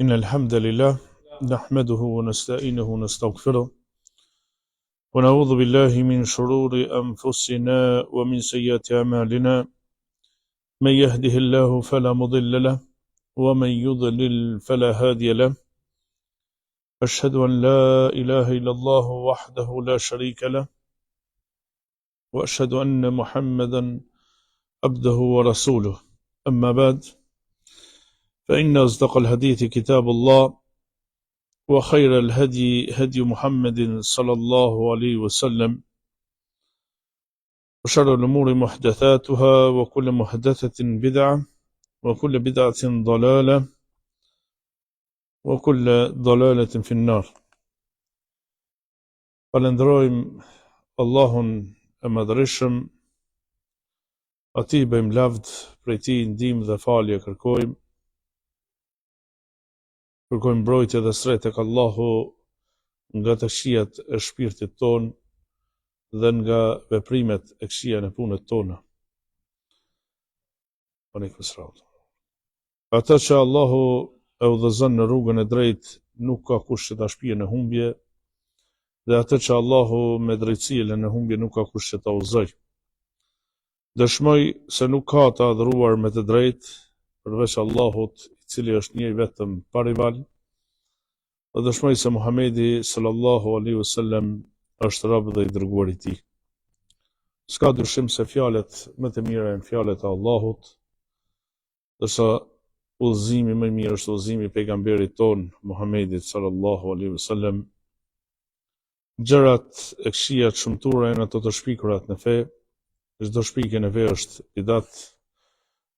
إن الحمد لله نحمده ونستعينه ونستغفره ونعوذ بالله من شرور أنفسنا ومن سيئات أعمالنا من يهده الله فلا مضل له ومن يضلل فلا هادي له أشهد أن لا إله إلا الله وحده لا شريك له وأشهد أن محمدا عبده ورسوله أما بعد فإن أصدق الحديث كتاب الله وخير الهدي هدي محمد صلى الله عليه وسلم وشر الأمور محدثاتها وكل محدثة بدعة وكل بدعة ضلالة وكل ضلالة في النار. Falenderojmë Allahun e Madhërisëm, atij bëjmë lavd, prej tij ndihmë dhe falje kërkojmë. Kërkojmë mbrojtje dhe sret tek Allahu nga të këqijat e shpirtit ton dhe nga veprimet e këqija në punët tona. Ata që Allahu e udhëzon në rrugën e drejtë nuk ka kush që ta shpije në humbje, dhe atë që Allahu me drejtësi e lën në humbje nuk ka kush që ta udhëzoj. Dëshmoj se nuk ka të adhuruar me të drejtë përveç Allahut, i cili është një vetëm pa rival, dhe dëshmoj se Muhamedi sallallahu alaihi wasallam është rob dhe i dërguar i tij. S'ka dyshim se fjalët më të mira janë fjalët e Allahut, ndërsa udhëzimi më i mirë është udhëzimi i pejgamberit ton Muhamedit sallallahu alaihi wasallam. Gjërat e këqija të shumtura janë ato të shpikurat në fe. Çdo shpikje në fe është bidat,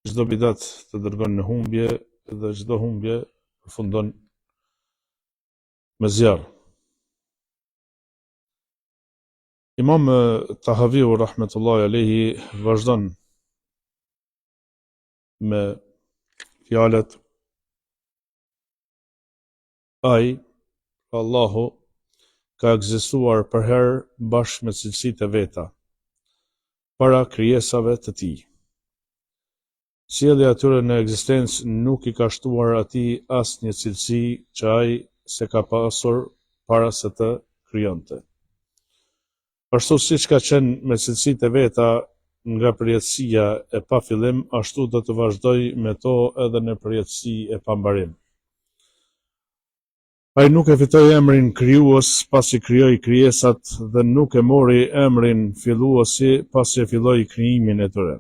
çdo bidat të dërgon në humbje dhe çdo humbje përfundon me zjarr. Imam Tahaviu rahmetullahi alayhi vazhdon me fjalët: ai, Allahu, ka ekzistuar për herë bashkë me cilësitë e veta, para krijesave të tij. Sjellja e tyre në ekzistencë nuk i ka shtuar atij asnjë cilësi që ai se ka pasur para se të krijonte. Ashtu siç ka qenë me cilësitë e veta nga përjetësia e pa fillim, ashtu do të vazhdoj me to edhe në përjetësi e pa mbarim. Ai nuk e fitoi emrin krijues pasi krijoi krijesat dhe nuk e mori emrin filluesi pasi e filloi krijimin e tyre.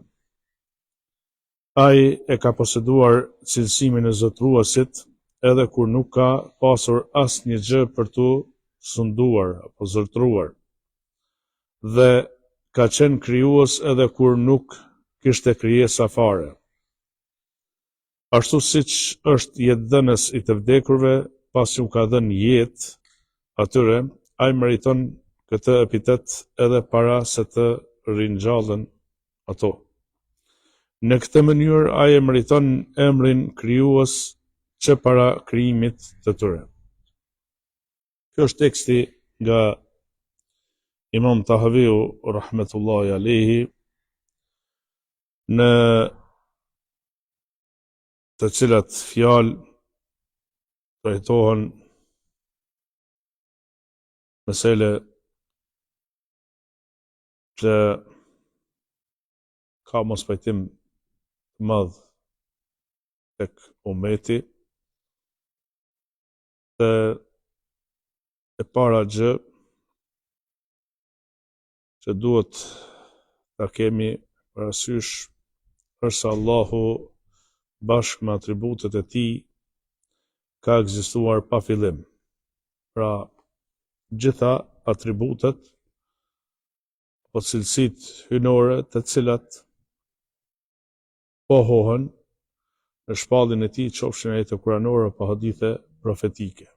Ai e ka poseduar cilësimin e zotëruesit edhe kur nuk ka pasur asnjë gjë për tu sunduar apo zotëruar, dhe ka qenë krijues edhe kur nuk kishte krijesa fare. Ashtu siç është jetëdhënës i të vdekurve, pasi u ka dhënë jetë atyre, ai meriton këtë epitet edhe para se të ringjallën ato. Në këtë mënyrë ai e meriton emrin krijues që para krijimit të tyre. Kjo është teksti nga Imam Tahaviu rahmetullahi alayhi, në të cilat fjalë trajtohen mesele që ka mos pajtim të madh tek ummeti. Dhe e para gjë që duhet ta kemi parasysh është se Allahu bashkë me atributet e tij ka ekzistuar pa fillim. Pra, gjitha atributet apo cilësitë hynore të cilat pohohen në shpallin e tij, qofshin ajete kuranore apo hadithe profetike.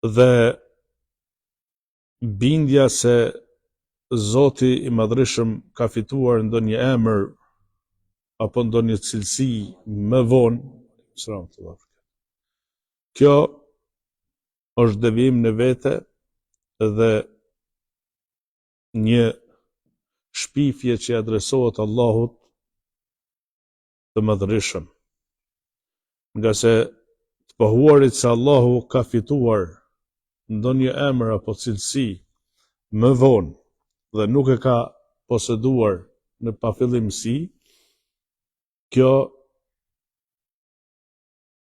Dhe bindja se Zoti i Madhërisëm ka fituar ndonjë emër apo ndonjë cilësi më vonë, kjo është devijim në vete dhe një shpifje që adresohet Allahut të Madhërisëm. nga se të pohuarit se Allahu ka fituar ndonjë emër apo cilësi më vonë dhe nuk e ka poseduar në pafillimsi, kjo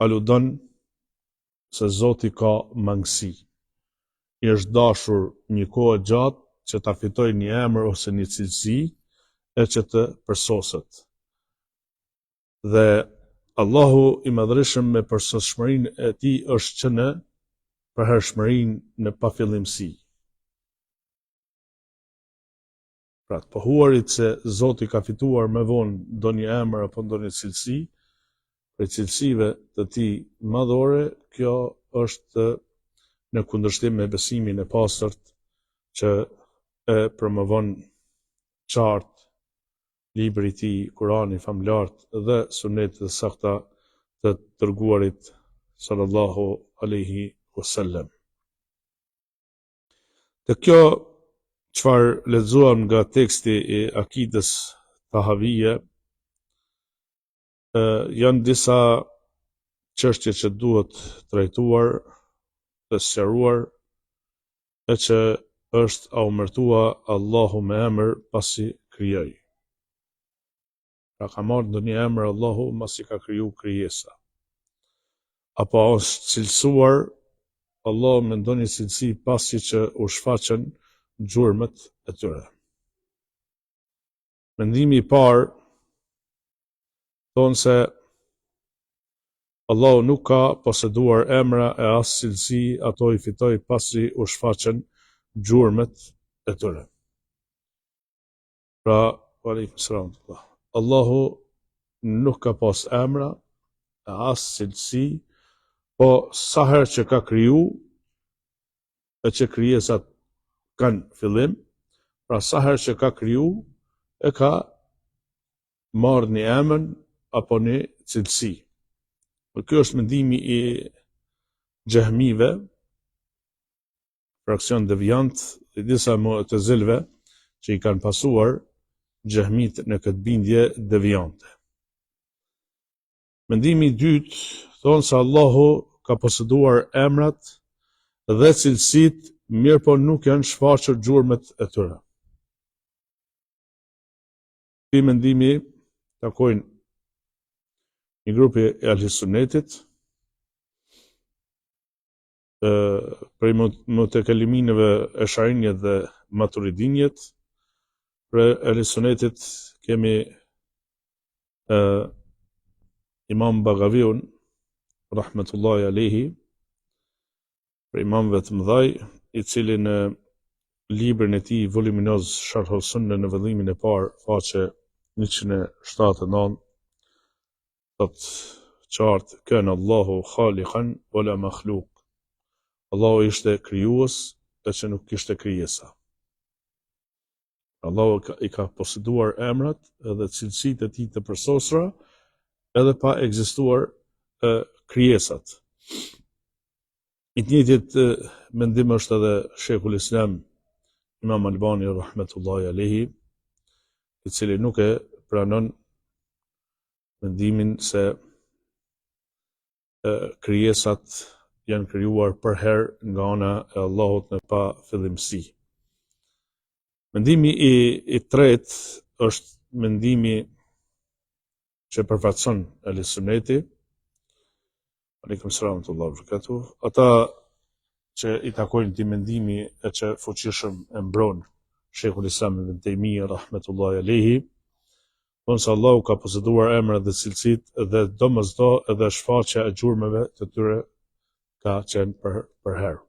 aludon se Zoti ka mangësi. I është dashur një kohë gjatë që ta fitoj një emër ose një cilësi e që të përsoset. Dhe Allahu i madhreshëm me përsosshmërinë e tij është që në përhershmërinë në pafillimsi. Pra të pohuarit se Zoti ka fituar më vonë ndonjë emër apo ndonjë cilësi, për cilësive të tij madhore, kjo është në kundërshtim me besimin e pastërt që e promovon qartë libri i tij, Kurani famlart dhe sunetet e sakta të dërguarit sallallahu alaihi wasallam. Të kjo çfarë lexuam nga teksti i akidës tahavije, janë disa çështje që duhet trajtuar dhe sqaruar, e që është a umërtua Allahu me emër pasi krijoi. Pra ka marrë ndonjë emër Allahu masi ka kriju krijesa. Apo është cilësuar Allahu me ndonjë cilësi pasi që u shfaqën gjurmët e tyre. Mendimi i parë thonë se Allahu nuk ka poseduar emra e as cilësi, ato i fitoi pasi u shfaqën gjurmët e tyre. Pra, aleikum selam. Allahu nuk ka pas emra e as cilësi, po sa herë që ka kriju, e që krijesat kanë fillim, pra sa herë që ka kriju, e ka marrë një emër apo një cilësi. Kjo është mendimi i xehmive, fraksion devijant, dhe disa mu'tazilëve që i kanë pasuar xehmit në këtë bindje devijante. Mendimi i dytë thonë se Allahu ka poseduar emrat dhe cilësitë, mirë po nuk janë shfaqur gjurmët e tyre. Ky mendimi takojnë një grupi e Ahlis-Sunnetit, prej mutekeliminëve Esh'arinjet dhe Maturidinjet. Prej Ahlis-Sunnetit kemi Imam Bagaviun, rahmetullahi alehi, për imamëve të mëdhaj, i cili në librin e tij voluminoz Sharh al-Sunnah në vëllimin e parë, faqe 179, thot qartë, kana Allahu khaliqan wala makhluq. Allahu ishte krijues e që nuk kishte krijesa. Allahu i ka poseduar emrat edhe cilësitë e tij të përsosura, edhe pa ekzistuar krijesat. I të njëjtit mendim është edhe Sheikhul Islam Imam Albani rahmetullahi alehi, i cili nuk e pranon mendimin se krijesat janë krijuar për herë nga ana e Allahut në pa fillimsi. Mendimi i tretë është mendimi që përfaqëson Ahlis-Sunneti, aleikum selam wa barakatuh, ata që i takojnë këtij mendimi e që fuqishëm e mbron Sheikhul Islam Ibn Taymija rahmetullahi alehi, thonë se Allahu ka poseduar emrat dhe cilësitë dhe domosdo edhe shfaqja e gjurmëve të tyre ka qenë për herë.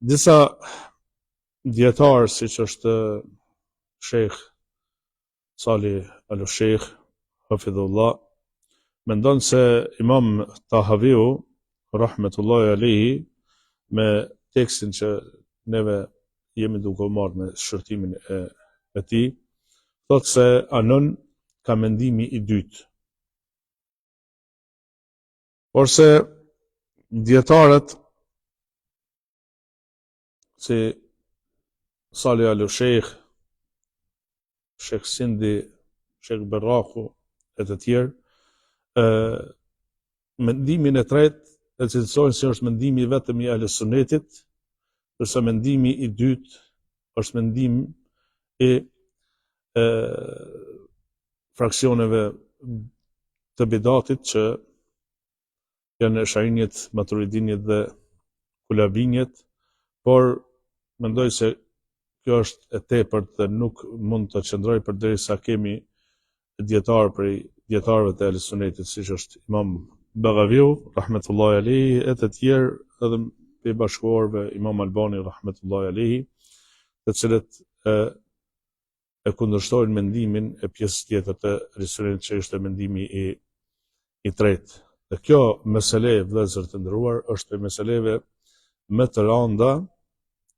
Disa dietarë, siç është Sheikh Salih al-Sheikh hafidhullah, mendon se Imam Tahaviu rahmetullahi alehi, me tekstin që neve jemi duke marrë me shërtimin e tij, thotë se anon ka mendimi i dytë. Porse dietarët si Salih al-Sheikh, Sheikh Sindi, Sheikh Berraku, e të tjerë. Mendimin e tretë e cilësojnë se është mendimi vetëm i Ahlus Sunnetit, përsa mendimi i dytë është mendim i fraksioneve të bidatit që janë Esh'arinjet, Maturidinjet dhe Kulabinjet, por mendoj se kjo është e tepërt dhe nuk mund të qëndroj përderisa kemi dietar prej dietarëve të Ahlus Sunnetit, siç është Imam Baghaviu, rahmetullahi alaihi, e të tjerë edhe të bashkuarve Imam Albani, rahmetullahi alaihi, të cilët e kundërshtojnë mendimin e pjesës tjetër të Ahlus Sunnetit, që është mendimi i tretë. Dhe kjo mesele, vëllezër të nderuar, është për meseleve më të rënda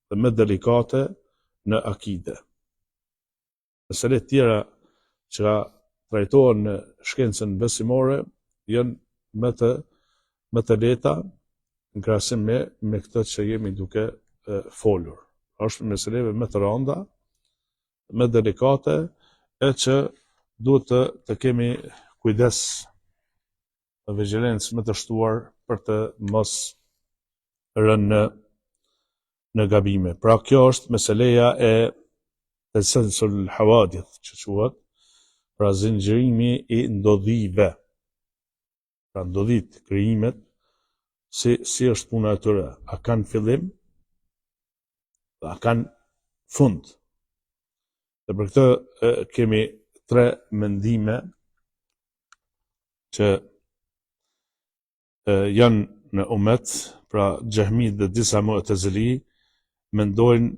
dhe më delikate në akide. Mesele tjera që trajtohen në shkencën besimore janë më të lehta në krahasim me këtë që jemi duke folur. Është meseleve më të rënda, më delikate, e që duhet të kemi kujdes dhe vigjilencë më të shtuar për të mos rënë në gabime. Pra kjo është meseleja e tasalsul hawadith, që quhet, pra zinxhirimi i ndodhive. Pra ndodhit, krijimet, si është puna e tyre, a kanë fillim dhe a kanë fund. Dhe për këtë kemi tre mendime që janë në umet, pra Xehmit dhe disa Mu'tazili mendojnë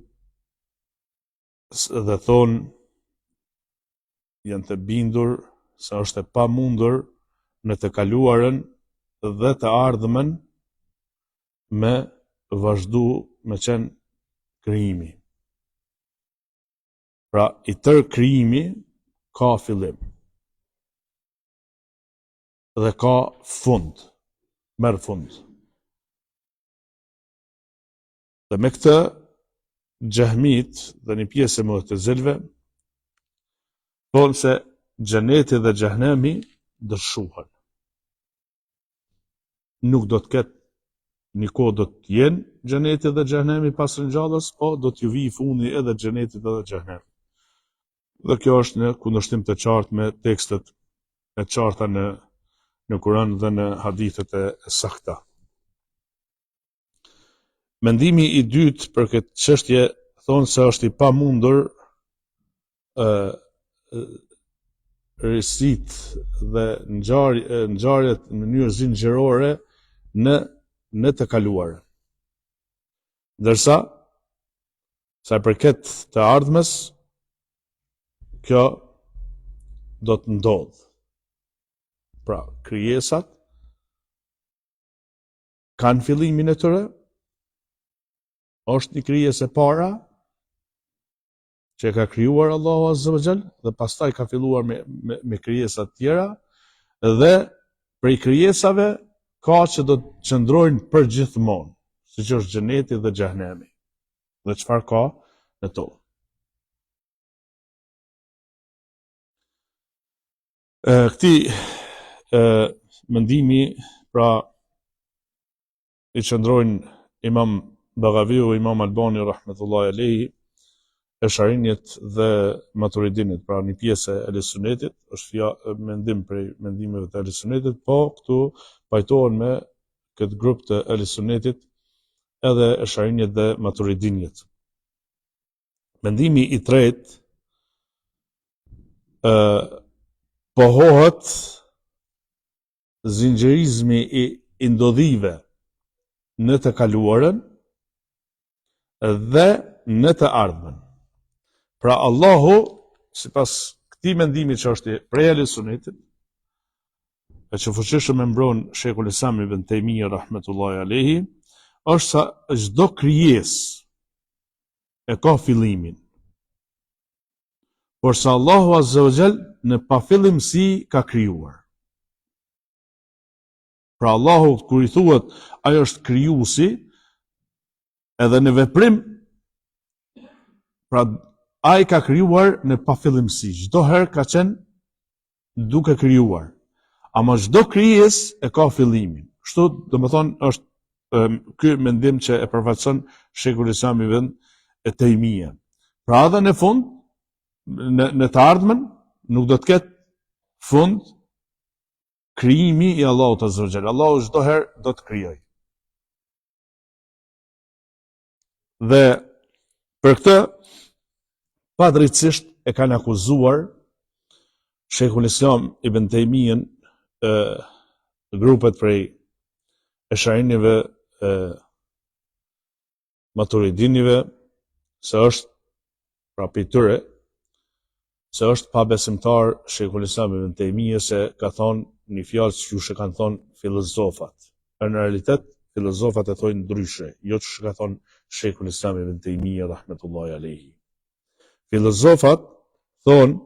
dhe thonë, janë të bindur se është e pamundur në të kaluarën dhe të ardhmen me vazhdu me qenë krijimi. Pra i tërë krijimi ka fillim dhe ka fund, merë fund. Dhe me këtë Xehmit dhe një pjesë e Mu'tazilëve thonë se xheneti dhe xhehenemi ndryshohen. Nuk do të ketë një kohë, do të jenë xheneti dhe xhehenemi pas ringjalljes, po do t'ju vijë fundi edhe xhenetit edhe xhehenemit. Dhe kjo është në kundërshtim të qartë me tekstet e qarta në Kur'an dhe në hadithet e sakta. Mendimi i dytë për këtë çështje thonë se është i pamundur risit dhe ngjarjet në mënyrë zinxhirore në të kaluarën. Ndërsa sa i përket të ardhmes, kjo do të ndodhë. Pra, krijesat kanë fillimin e tyre, është një krijesë e para që ka krijuar Allahu Azza wa Jall dhe pastaj ka filluar me krijesa të tjera, dhe prej krijesave ka që do të qëndrojnë përgjithmonë, siç është xheneti dhe xhehenemi. Dhe çfarë ka në to? Këti mendimi, pra i qëndrojnë Imam Baghaviu, Imam Albani, rahmetullahi alaihi, Esh'arinjet dhe Maturidinit, pra një pjesë e Ahlus Sunnetit, është mendim prej mendimeve të Ahlus Sunnetit, po këtu pajtohen me këtë grup të Ahlus Sunnetit edhe Esh'arinjet dhe Maturidinjet. Mendimi i tretë pohohet zinxhirizmi i ndodhive në të kaluarën dhe në të ardhmen. Pra Allahu, sipas këtij mendimi që është prej Ahlus Sunnetit, e që fuqishëm e mbron Sheikhul Islam Ibn Taymija rahmetullahi alaihi, është sa çdo krijesë e ka fillimin. Por sa Allahu Azza wa Jall në pafillimsi ka krijuar. Pra Allahu, kur i thuhet ai është krijuesi, edhe në veprim, pra ai ka krijuar në pafillimsi. Çdo herë ka qenë duke krijuar. Ama çdo krijesë e ka fillimin. Kështu, domethënë, është ky mendim që e përfaqëson Sheikhul Islam ibn Taymija. Pra edhe në fund, në të ardhmen, nuk do të ketë fund krijimi i Allahut Azza wa Jalla. Allahu çdo herë do të krijojë. Dhe për këtë, padrejtisht e kanë akuzuar Sheikhul Islam ibn Taymijen grupet prej Esh'arinive, Maturidinive, se është pra prej tyre, se është pa besimtar Sheikhul Islam ibn Taymija, se ka thonë një fjalë që kanë thonë filozofat. Në realitet, filozofat e thonë ndryshe, jo që ka thonë Sheikhul Islam ibn Taymija rahmetullahi alayhi. Filozofat thonë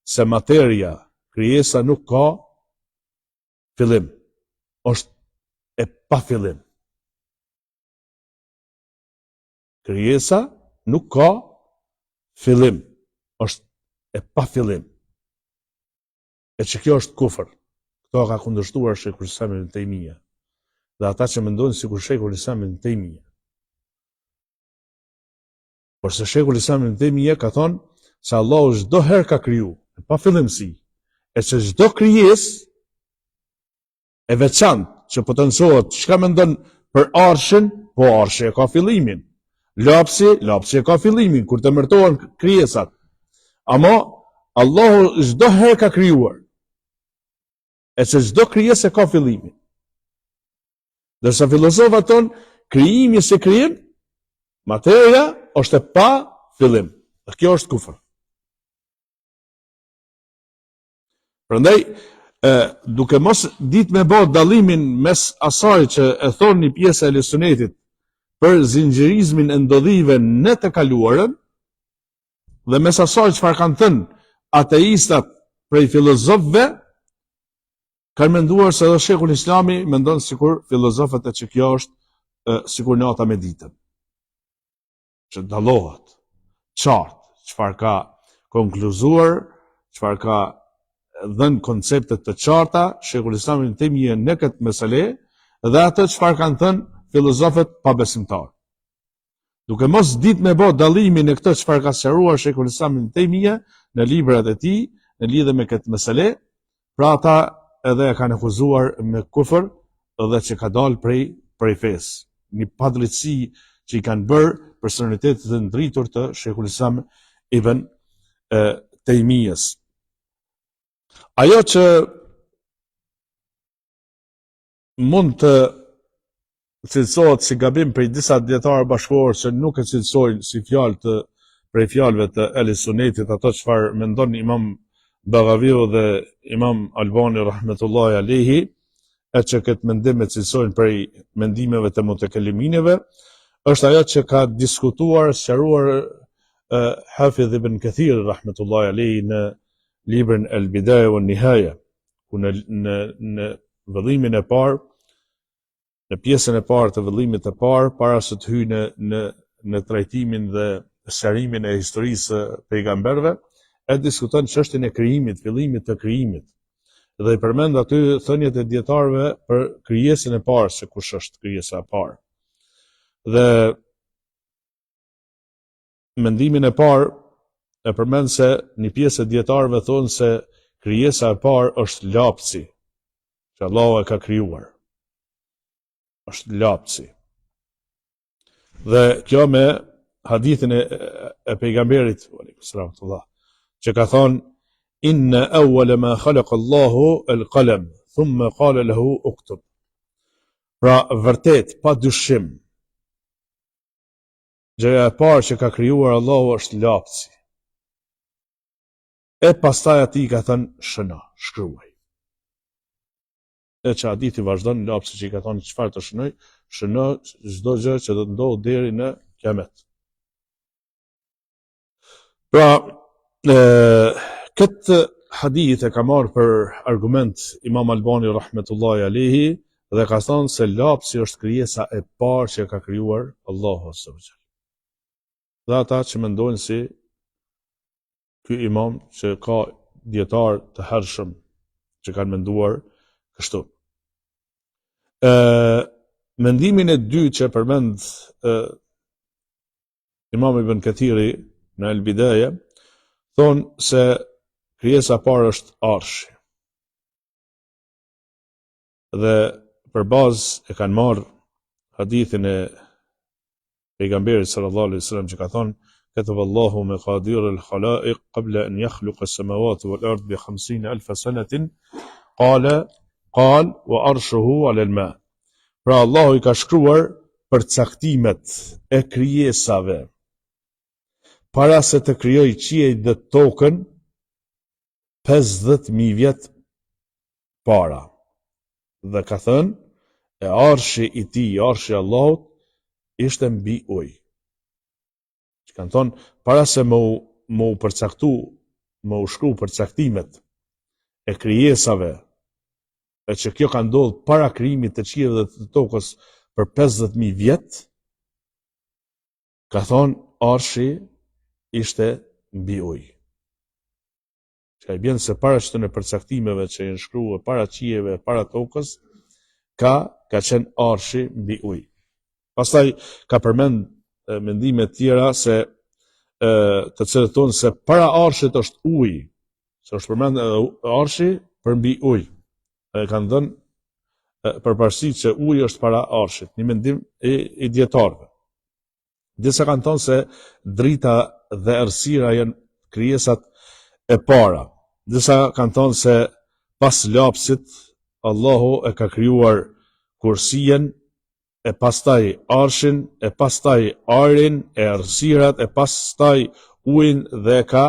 se materia, krijesa nuk ka fillim, është e pa fillim. Krijesa nuk ka fillim, është e pa fillim. E që kjo është kufër. Këto ka kundërshtuar Sheikhul Islam ibn Taymija. Dhe ata që mendojnë sikur Sheikhul Islam ibn Taymija. Por se Sheikhul Islam ibn Taymija ka thonë se Allahu çdo herë ka kriju, e pa fillimsi, e që çdo krijesë e veçantë që potencohet, çka mendon për Arshin, po Arshi e ka fillimin. Lapsi e ka fillimin kur të mërtohen krijesat. Ama Allahu çdo herë ka krijuar. E që çdo krijesë e ka fillimin. Dërsa filozofat tonë, krijimi se krijim, materia është e pa fillim. Dhe kjo është kufër. Prandaj, duke mos ditë me bë dallimin mes asaj që e thonë një pjesë e Sunetit për zinxhirizmin e ndodhive në të kaluarën, dhe mes asaj çfarë kanë thënë ateistat prej filozofëve, kanë menduar se edhe Sheikhul Islami mendon sikur filozofët e që kjo është sikur nata me ditën. Që dallohet qartë çfarë ka konkluzuar, çfarë ka dhënë konceptet të qarta Sheikhul Islam ibn Taymija në këtë mesele, dhe atë çfarë kanë thënë filozofët pabesimtar. Duke mos ditë me bë dallimin e këtë çfarë ka sqaruar Sheikhul Islam ibn Taymija në librat e tij në lidhje me këtë mesele, pra ata edhe e kanë akuzuar me kufër dhe që ka dalë prej fesë. Një padrejtësi që i kanë bërë personalitetet të ndritur të Sheikhul Islam ibn Taymijës. Ajo që mund të cilësohet si gabim prej disa dietarë bashkëkohor që nuk e cilësojnë si fjalë prej fjalëve të Ehlis Sunnetit, ato çfarë mendon Imam Baghaviu dhe Imam Albani rahmetullahi alayhi, e që këtë mendim e cilësojnë prej mendimeve të mutekelimineve, është ajo që ka diskutuar, sqaruar Hafidh ibn Kathir rahmetullahi alayhi në librin El Bidaya wan Nihaya, ku në vëllimin e parë, në pjesën e parë të vëllimit të parë, para se të hyjë në trajtimin dhe sqarimin e historisë së pejgamberëve, e diskuton çështjen e krijimit, fillimit të krijimit. Dhe i përmend aty thënjet e dietarëve për krijesën e parë, se kush është krijesa e parë. Dhe mendimin e parë e përmend se një pjesë e dietarëve thonë se krijesa e parë është lapsi, që Allahu e ka krijuar. Është lapsi. Dhe kjo me hadithin e pejgamberit që ka thonë inna awwala ma khalaqa Allahu al-qalam thumma qala lahu uktub. Pra vërtet, pa dyshim, gjëja e parë që ka krijuar Allahu është lapsi. E pastaj atij ka thënë shëno, shkruaj. E që hadithi vazhdon, lapsi që i ka thonë çfarë të shënoj, shëno çdo gjë që do të ndodhë deri në kiamet. Pra, këtë hadith e ka marrë për argument Imam Albani rahmetullahi alayhi dhe ka thonë se lapsi është krijesa e parë që ka krijuar Allahu subhanahu. Dhe ata që mendojnë si ky imam që ka dietar të hershëm që kanë menduar kështu. Mendimin e dytë që përmend Imam Ibn Kathiri në El Bidaje, thonë se krijesa e parë është Arshi. Dhe për bazë e kanë marrë hadithin e pejgamberit sallallahu alaihi wasallam që ka thonë: "Kataballahu maqadir al-khalaiq qabla an yakhluqa as-samawati wal-ard bi 50,000 sanatin qala wa arshuhu 'ala al-ma." Pra Allahu i ka shkruar përcaktimet e krijesave para se të krijojë qiejt dhe tokën 50,000 vjet para. Dhe ka thënë, e arshi i tij, arshi i Allahut, ishte mbi ujë. Që kanë thonë, para se më u përcaktu, më u shkru përcaktimet e krijesave, e që kjo ka ndodhur para krijimit të qiejve dhe të tokës për 50,000 vjet, ka thonë, arshi ishte mbi ujë. Që ka i bjen se para qëtën e përcaktimeve që janë shkruar para qiejve, para tokës, ka qenë arshi mbi ujë. Pastaj ka përmend mendime të tjera se të cilët thonë se para arshit është ujë, se është përmend arshi për mbi ujë. Kanë dhënë përparësi që uji është para arshit, një mendim i dietarëve. Disa kanë thonë se drita dhe errësira janë krijesat e para. Disa kanë thonë se pas lapsit Allahu e ka krijuar kursien, e pastaj arshin, e pastaj arin, e errësirat, e pastaj ujin dhe ka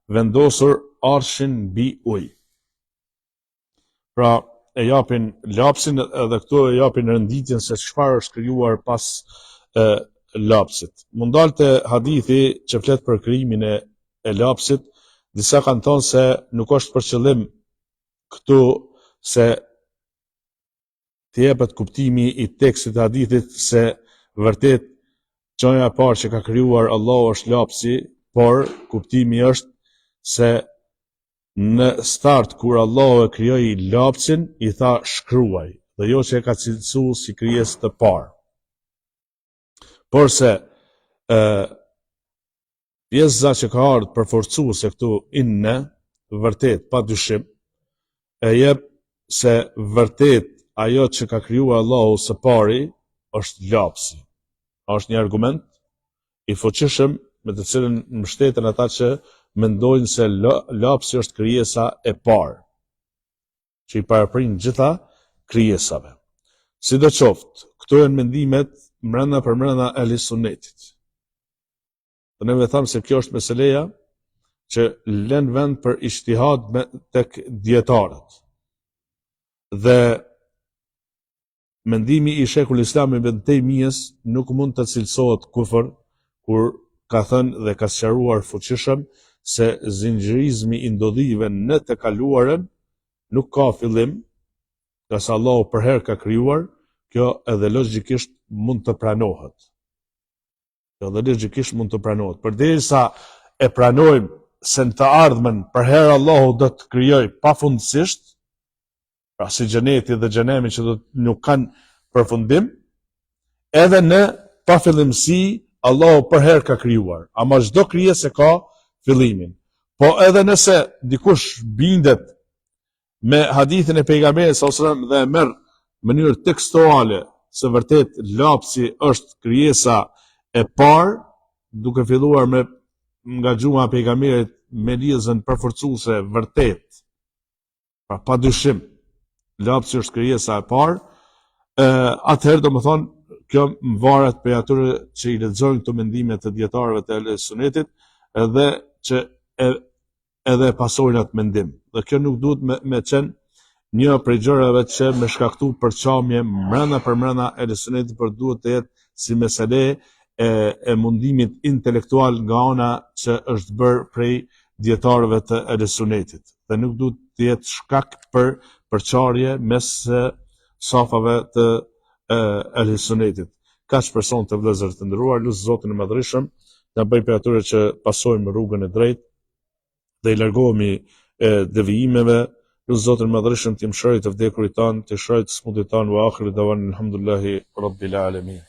vendosur arshin mbi ujë. Pra e japin lapsin edhe këtu e japin renditjen se çfarë është krijuar pas lapsit. Mund dalte hadithi që flet për krijimin e lapsit, disa kanë thonë se nuk është për qëllim këtu se të jepet kuptimi i tekstit të hadithit se vërtet çështja e parë që ka krijuar Allahu është lapsi, por kuptimi është se në start kur Allahu e krijoi lapsin, i tha shkruaj, dhe jo që e ka cilësuar si krijesë të parë. Por se pjesa që ka ardhur përforcuese këtu inne, vërtet pa dyshim, e jep se vërtet ajo që ka krijuar Allahu së pari është lapsi. Është një argument i fuqishëm me të cilën mbështeten ata që mendojnë se lapsi është krijesa e parë, që i paraprin gjitha krijesave. Sidoqoftë, këto janë mendimet brenda për brenda ehlis sunnetit. Dhe neve thamë se kjo është meseleja që lën vend për ijtihad tek dietarët. Dhe mendimi i Sheikhul Islam Ibn Taymiyes nuk mund të cilësohet kufër, kur ka thënë dhe ka sqaruar fuqishëm se zinxhirizmi i ndodhive në të kaluarën nuk ka fillim, nga sa Allahu për herë ka krijuar, kjo edhe logjikisht mund të pranohet. Përderisa e pranojmë se në të ardhmen për herë Allahu do të krijojë pafundësisht, pra si xheneti dhe xhenemi që nuk kanë përfundim, edhe në pafillimsi Allahu për herë ka krijuar, ama çdo krijesë ka fillimin. Po edhe nëse dikush bindet me hadithin e pejgamberit sallallahu alajhi wasallam dhe e merr në mënyrë tekstuale se vërtet lapsi është krijesa e parë, duke filluar nga gjuma e pejgamberit me lidhjen përforcuese vërtet, pra pa dyshim lapsi është krijesa e parë, atëherë domethënë kjo varet prej atyre që i lexojnë këto mendime të dietarëve të ehlis sunetit edhe që edhe pasojnë atë mendim. Dhe kjo nuk duhet me qenë një prej gjërave që me shkaktu përçamje mbrenda për mbrenda ehlis sunetit, por duhet të jetë si mesele e mundimit intelektual nga ana që është bërë prej dietarëve të ehlis sunetit. Dhe nuk duhet të jetë shkak për përçarje mes safave të ehlis sunetit. Kaq person të vëllezër të nderuar, lutë Zotin e Madhërisëm na bëj për atyre që pasojmë rrugën e drejtë dhe i largohemi e devijimeve. Lutë Zotin Madhërisëm të mëshirojë të vdekurit tanë, të shërojë të smundit tanë, wa akhiru dawana alhamdulillahi rabbil alamin.